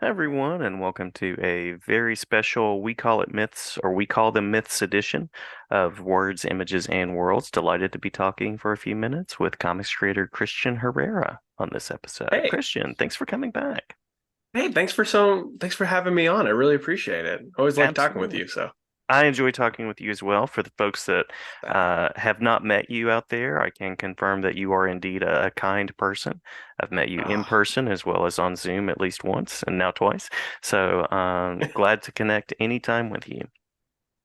Everyone, and welcome to a very special We Call It Myths, or We Call Them Myths edition of Words, Images, and Worlds. Delighted to be talking for a few minutes with comics creator Kristian Herrera on this episode. Hey, Kristian, thanks for coming back. hey, thanks for having me on. I really appreciate it. Always like talking with Absolutely. you. So, I enjoy talking with you as well. For the folks that uh, have not met you out there, I can confirm that you are indeed a kind person. I've met you in ah, person as well as on Zoom at least once and now twice. So glad to connect anytime with you.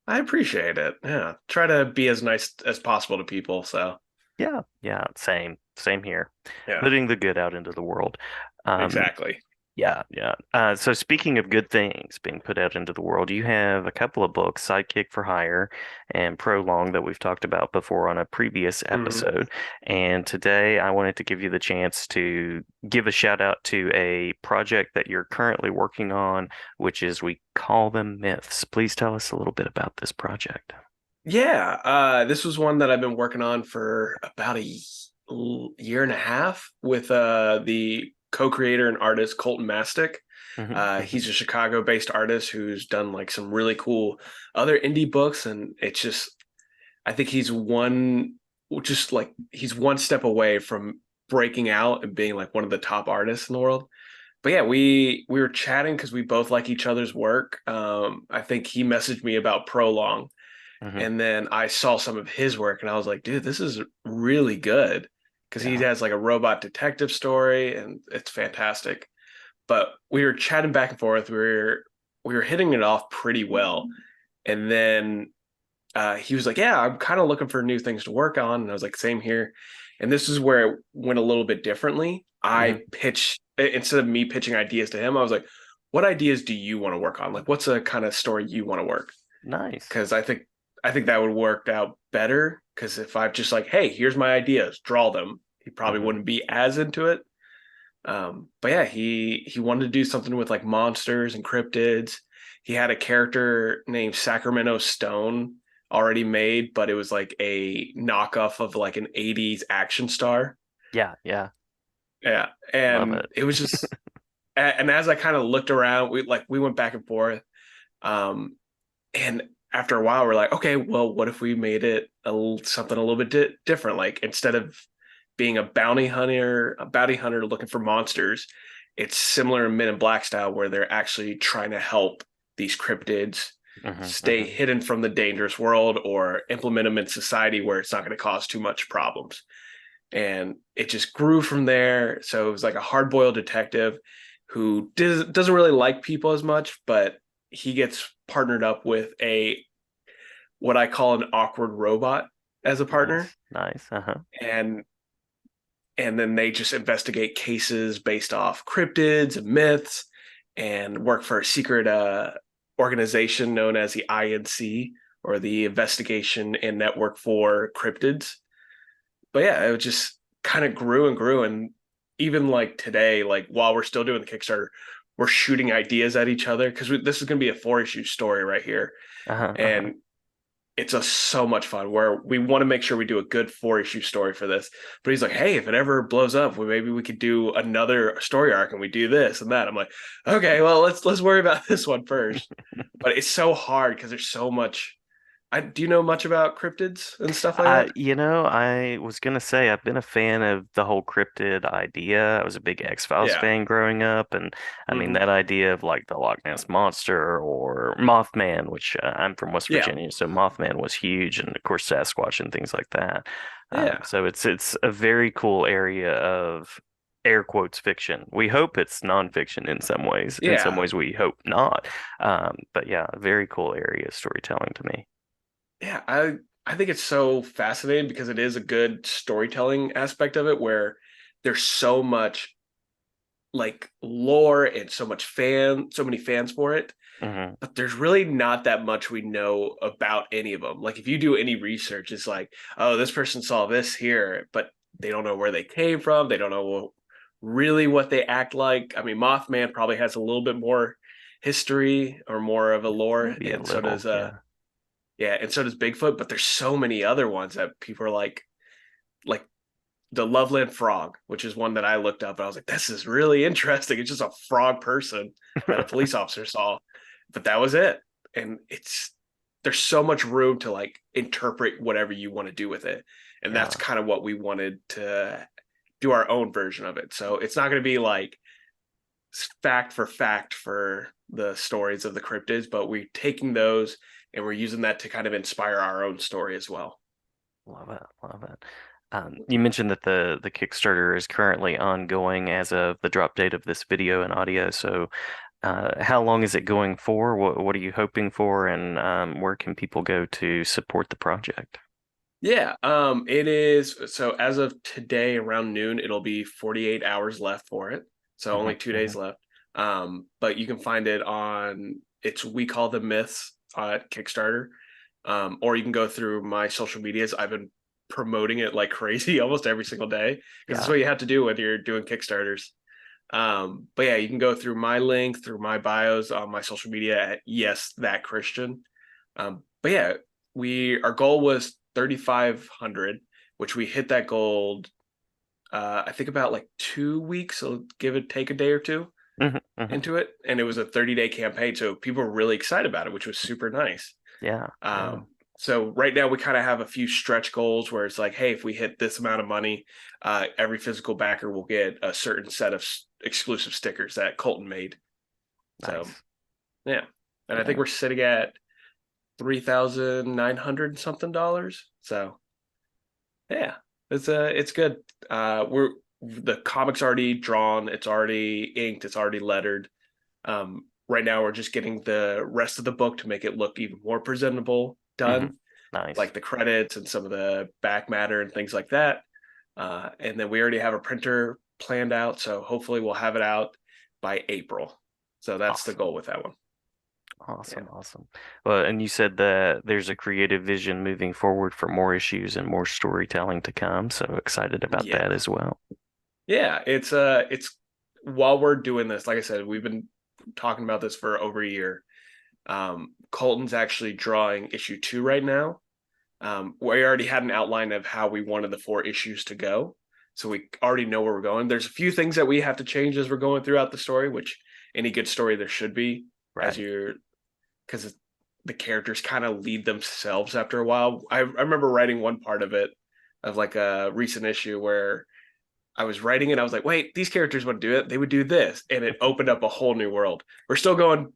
I appreciate it. Yeah, try to be as nice as possible to people. So, Yeah, yeah, same here. yeah, Putting the good out into the world. Um, exactly. yeah, yeah. So speaking of good things being put out into the world, you have a couple of books, Sidekick for Hire and Prolong, that we've talked about before on a previous hmm episode. And today I wanted to give you the chance to give a shout out to a project that you're currently working on, which is We Call Them Myths. Please tell us a little bit about this project. Yeah, this was one that I've been working on for about year and a half with the co-creator and artist Colton Mastic. Hmm. Hmm. He's a Chicago-based artist who's done like some really cool other indie books, and it's just I think he's one step away from breaking out and being like one of the top artists in the world. But yeah, we were chatting because we both like each other's work. I think he messaged me about Prolong, Hmm. and then I saw some of his work, and I was like, dude, this is really good because he Yeah. has like a robot detective story, and it's fantastic. But we were chatting back and forth. We were hitting it off pretty well, and then he was like, "Yeah, I'm kind of looking for new things to work on." And I was like, "Same here." And this is where it went a little bit differently. Hmm. I pitched instead of me pitching ideas to him, I was like, "What ideas do you want to work on? Like, what's a kind of story you want to work?" Nice. Because I think that would work out better. Because if I'm just like, "Hey, here's my ideas, draw them," he probably Hmm. wouldn't be as into it. But yeah, he wanted to do something with like monsters and cryptids. He had a character named Sacramento Stone already made, but it was like a knockoff of like an 80s action star. Yeah, yeah. Yeah. Love And it. it was just and as I kind of looked around, we went back and forth. Um and after a while we're like, okay, well, what if we made it something a little bit different? Like instead of being a bounty hunter looking for monsters, it's similar in Men in Black style where they're actually trying to help these cryptids Hmm. stay Hmm. hidden from the dangerous world or implement them in society where it's not going to cause too much problems. And it just grew from there. So it was like a hard-boiled detective who doesn't really like people as much, but he gets partnered up with a what I call an awkward robot as a partner. Nice, nice. Uh-huh. And then they just investigate cases based off cryptids and myths and work for a secret organization known as the INC, or the Investigation and Network for Cryptids. But yeah, it just kind of grew and grew. And even like today, like while we're still doing the Kickstarter, we're shooting ideas at each other because this is going to be a 4 issue story right here. Uh-huh. Uh-huh. And it's just so much fun where we want to make sure we do a good 4 issue story for this. But he's like, hey, if it ever blows up, well, maybe we could do another story arc and we do this and that. I'm like, okay, well, let's worry about this one first. But it's so hard because there's so much. Do you know much about cryptids and stuff like that? I was gonna say I've been a fan of the whole cryptid idea. I was a big X-Files Yeah. fan growing up, and I mean hmm that idea of like the Loch Ness Monster or Mothman, which I'm from West Yeah. Virginia, so Mothman was huge, and of course Sasquatch and things like that. Yeah. So it's a very cool area of air quotes fiction. We hope it's nonfiction in some ways. In some Yeah. ways, we hope not. But yeah, a very cool area of storytelling to me. Yeah. I think it's so fascinating because it is a good storytelling aspect of it where there's so much like lore and so many fans for it, Hmm. but there's really not that much we know about any of them. Like if you do any research, it's like, oh, this person saw this here, but they don't know where they came from. They don't know really what they act like. I mean, Mothman probably has a little bit more history or more of a lore, Maybe a and so little, does yeah. yeah, and so does Bigfoot. But there's so many other ones that people are like the Loveland Frog, which is one that I looked up. And I was like, this is really interesting. It's just a frog person that a police officer saw, but that was it. And there's so much room to like interpret whatever you want to do with it, and that's Yeah. kind of what we wanted to do our own version of it. So it's not going to be like fact for the stories of the cryptids, but we're taking those and we're using that to kind of inspire our own story as well. Love it. Love it. You mentioned that the Kickstarter is currently ongoing as of the drop date of this video and audio. So, how long is it going for? What are you hoping for, and where can people go to support the project? Yeah, it is. So as of today, around noon, it'll be 48 hours left for it. So Hmm. only 2 days Hmm. left. But you can find it on it's We Call the Myths at Kickstarter. Or you can go through my social medias. I've been promoting it like crazy almost every single day because that's Yeah. what you have to do when you're doing Kickstarters. But yeah, you can go through my link, through my bios on my social media at yes that Christian. But yeah, we our goal was 3,500, which we hit that goal. I think about like 2 weeks. So give it take a day or two Hmm. Hmm. into it, and it was a 30-day campaign. So people were really excited about it, which was super nice. Yeah. Yeah. Um, so right now we kind of have a few stretch goals where it's like, hey, if we hit this amount of money, every physical backer will get a certain set of exclusive stickers that Colton made. So Nice. yeah, and I think Yeah. we're sitting at 3,900 something dollars. So yeah, it's good. We're the comic's already drawn, it's already inked, it's already lettered. Right now we're just getting the rest of the book to make it look even more presentable Hmm. done, Nice. like the credits and some of the back matter and things like that. And then we already have a printer planned out, so hopefully we'll have it out by April. So that's the Awesome. goal with that one. Yeah. Awesome. Awesome. Well, and you said that there's a creative vision moving forward for more issues and more storytelling to come. So excited about Yeah. that as well. Yeah. It's while we're doing this, like I said, we've been talking about this for over a year. Colton's actually drawing issue 2 right now. We already had an outline of how we wanted the 4 issues to go. So we already know where we're going. There's a few things that we have to change as we're going throughout the story, which any good story there should be, as Right. you're because the characters kind of lead themselves after a while. I remember writing one part of it of like a recent issue where I was writing it. I was like, wait, these characters would do it. They would do this. And it opened up a whole new world. We're still going,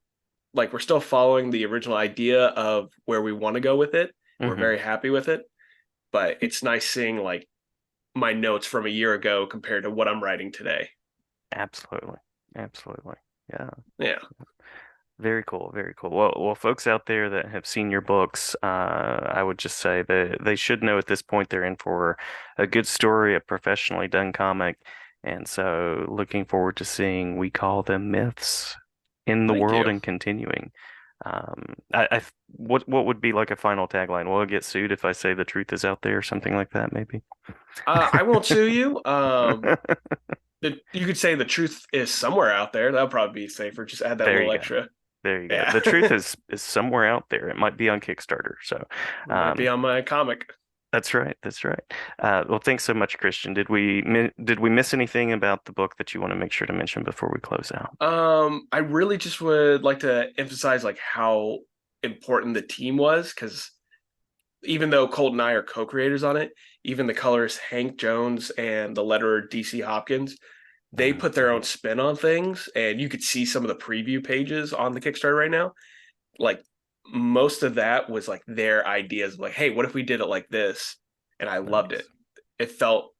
like, we're still following the original idea of where we want to go with it. We're Hmm. very happy with it. But it's nice seeing like my notes from a year ago compared to what I'm writing today. Absolutely. Absolutely. Yeah. Yeah. Very cool. Very cool. Well, folks out there that have seen your books, I would just say that they should know at this point they're in for a good story, a professionally done comic. And so looking forward to seeing We Call Them Myths in the Thank world you. and continuing. What would be like a final tagline? Will I get sued if I say the truth is out there or something like that, maybe? I won't sue you. You could say the truth is somewhere out there. That'll probably be safer. Just add that There you little go. extra. There you go. Yeah. The truth is somewhere out there. It might be on Kickstarter. So, It might be um, on my comic. that's right. That's right. Well, thanks so much, Christian. Did we miss anything about the book that you want to make sure to mention before we close out? I really just would like to emphasize like how important the team was because even though Colt and I are co-creators on it, even the colorist Hank Jones and the letterer DC Hopkins, they Mhm. put their Mhm. own spin on things, and you could see some of the preview pages on the Kickstarter right now. Like most of that was like their ideas, like, hey, what if we did it like this? And I loved it. Nice. It felt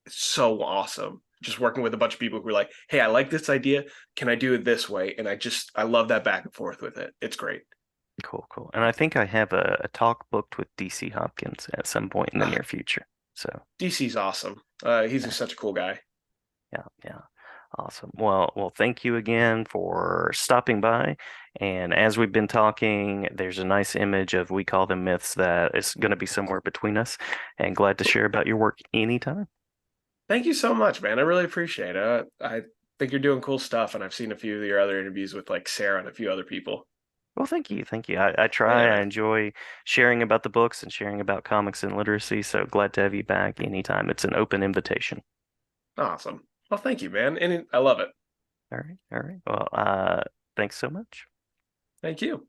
so awesome. Just working with a bunch of people who were like, hey, I like this idea. Can I do it this way? And I love that back and forth with it. It's great. Cool, cool. And I think I have a talk booked with DC Hopkins at some point in the Ah, near future. So, DC's awesome. He's yeah, just such a cool guy. yeah, yeah. Awesome. Well, thank you again for stopping by. And as we've been talking, there's a nice image of We Call Them Myths that is going to be somewhere between us. And glad to share about your work anytime. Thank you so much, man. I really appreciate it. I think you're doing cool stuff, and I've seen a few of your other interviews with like Sarah and a few other people. Well, thank you. Thank you. I Yeah, try. I man. enjoy sharing about the books and sharing about comics and literacy. So glad to have you back anytime. It's an open invitation. Awesome. Well, thank you, man. And I love it. All right. All right. Well, thanks so much. Thank you.